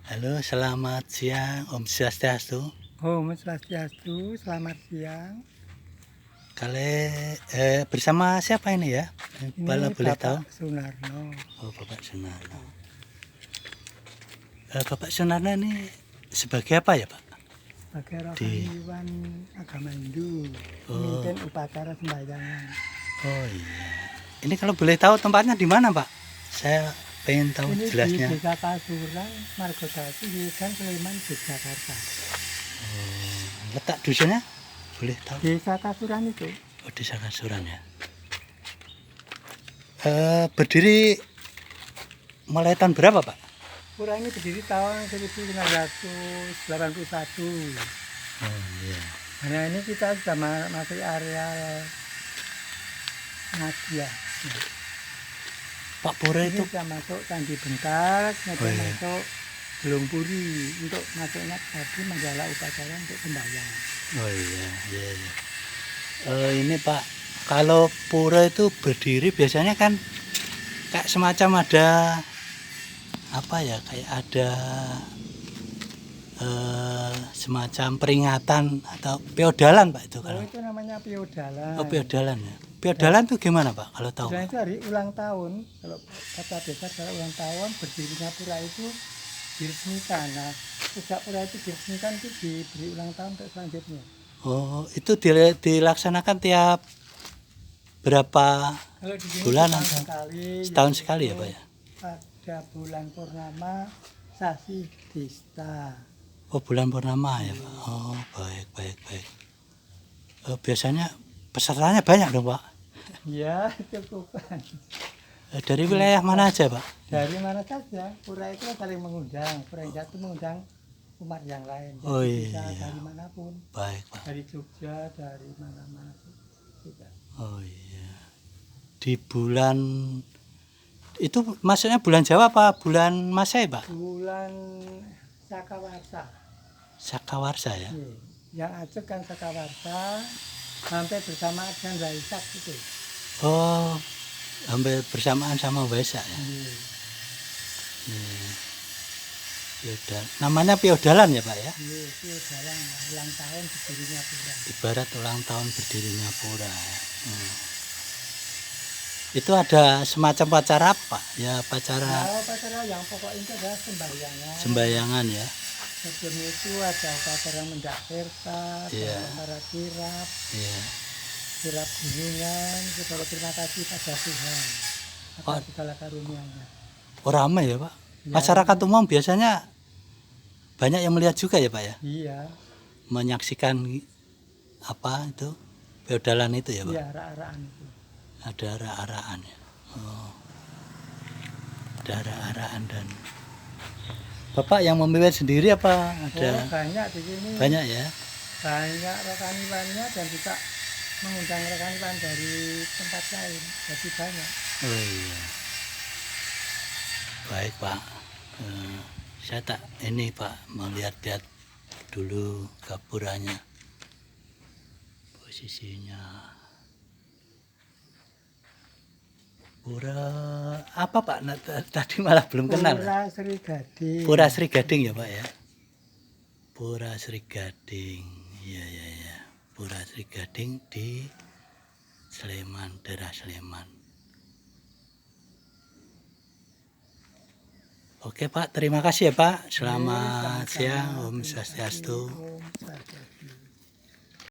Halo, selamat siang, Om Swastiastu. Om Swastiastu, selamat siang. Bersama siapa ini ya? Kalau Ini boleh tahu? Bapak Sunarno. Oh, Bapak Sunarno. Bapak Sunarno ini sebagai apa ya, Pak? Sebagai Di- rohaniwan agama Hindu, Oh. memimpin upacara sembayangan. Oh iya. Ini kalau boleh tahu tempatnya di mana, Pak? Saya pengen tahu Ini jelasnya. di Desa Kasuran, Margosari, Wigan, Sleman, Yogyakarta. Letak dusunnya boleh tahu? Desa Kasuran itu Oh, Desa Kasuran ya. Berdiri mulai tahun berapa, Pak? pura ini berdiri tahun 1981. Oh iya. Karena ini kita sudah masuk area Nadia. Pak Pura Ini itu sudah masuk Candi Bengkak, Oh, kemudian iya. masuk Gelungpuri untuk masuknya tadi menjala upacara untuk sembahyang. Oh iya, iya, iya. Ini Pak, kalau pura itu berdiri biasanya kan kayak semacam ada apa ya, kayak ada semacam peringatan atau feodalan Pak itu Oh, kalau. itu namanya Piodalan. Oh, feodalan ya. Feodalan itu gimana Pak kalau tahu? Dan Pak? itu hari ulang tahun. Kalau kata desa kalau ulang tahun berdirinya pura itu diresmikan. Nah, sejak pura itu diresmikan itu diberi ulang tahun untuk selanjutnya. Oh, itu dilaksanakan tiap berapa Kalau di sini bulan setahun atau sekali. setahun sekali ya yaitu Pak ya? Pada bulan purnama Sasi Dista. Oh, bulan purnama ya Pak. Oh, baik, baik, baik. Biasanya pesertanya banyak dong Pak. Ya, cukupan. Dari wilayah mana aja Pak? Dari mana saja, pura itu kan saling mengundang. Pura yang satu mengundang umat yang lain. Jadi Oh, bisa iya. dari manapun, Baik Pak. dari Jogja, dari mana-mana juga. Oh iya. Di bulan itu maksudnya bulan Jawa apa bulan Masehi Pak? Bulan Sakawarsa, Sakawarsa ya. nih, yang ajak kan Sakawarsa, sampai bersamaan dengan Waisak itu. Oh, hampir bersamaan sama Waisak ya. Nih, Feodal. Namanya feodalan ya Pak ya. itu dalam ulang tahun berdirinya pura. Ibarat ulang tahun berdirinya pura. Hmm. Itu ada semacam acara apa? Ya acara Nah, upacara yang pokok itu adalah sembayangan. sembayangan ya. Sebelum itu ada upacara mendak perta, Iya. upacara kirap, Iya. kirap gunungan, segala terima kasih pada Tuhan atas Oh. segala karunia-Nya. Oh ramai ya Pak. Ya. Masyarakat umum biasanya banyak yang melihat juga ya Pak ya. Iya, Menyaksikan apa itu feodalan itu ya Pak. iya arah-arahan itu. Ada arah-arahan ya. Oh. Ada arah-arahan dan Bapak yang memimpin sendiri apa Oh, ada banyak di sini. banyak ya? Banyak rohaniwannya dan juga mengundang rohaniwan dari tempat lain. Jadi banyak. Oh iya. Baik Pak. Saya tak ini Pak melihat-lihat dulu gapuranya. Posisinya. Pura apa Pak? Nah, tadi malah belum kenal. Pura Sri Gading. Pura Sri Gading ya Pak ya. Pura Sri Gading. Iya iya iya. Pura Sri Gading di Sleman, daerah Sleman. Oke Pak, terima kasih ya Pak. Selamat Sama-sama. siang, Om Terima Swastiastu. kasih.